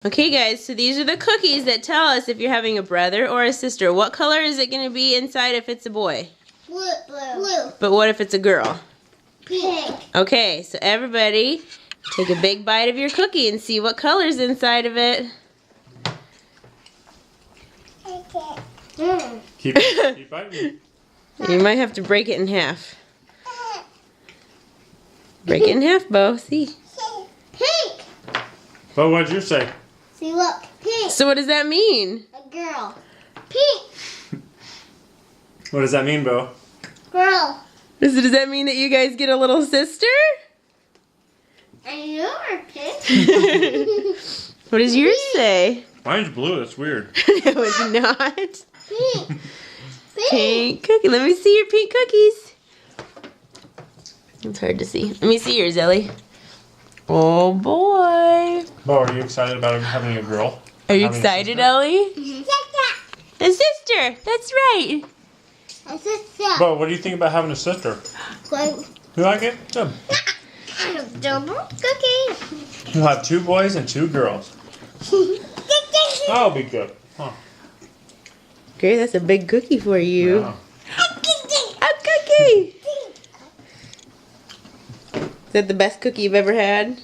Okay guys, so these are the cookies that tell us if you're having a brother or a sister. What color is it going to be inside if it's a boy? Blue. But what if it's a girl? Pink. Okay, so everybody take a big bite of your cookie and see what color's inside of it. Keep biting. You might have to break it in half. Break it in half, Bo. See. Pink. But what'd you say? See, look. Pink. So what does that mean? A girl. Pink. What does that mean, Bo? Girl. Does that mean that you guys get a little sister? And you're pink. What does yours say? Mine's blue. That's weird. It was not. Pink. Pink cookie. Let me see your pink cookies. It's hard to see. Let me see yours, Ellie. Oh boy. Bo, are you excited about having a girl? Are you Having a excited, sister? Ellie? Sister. A sister. That's right. A sister. Bo, what do you think about having a sister? Like You like it? Good. double cookie. We'll have 2 boys and 2 girls. That'll be good. Huh. Great, that's a big cookie for you. Yeah. A cookie! Is that the best cookie you've ever had?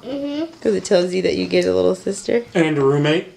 Because it tells you that you get a little sister. And a roommate.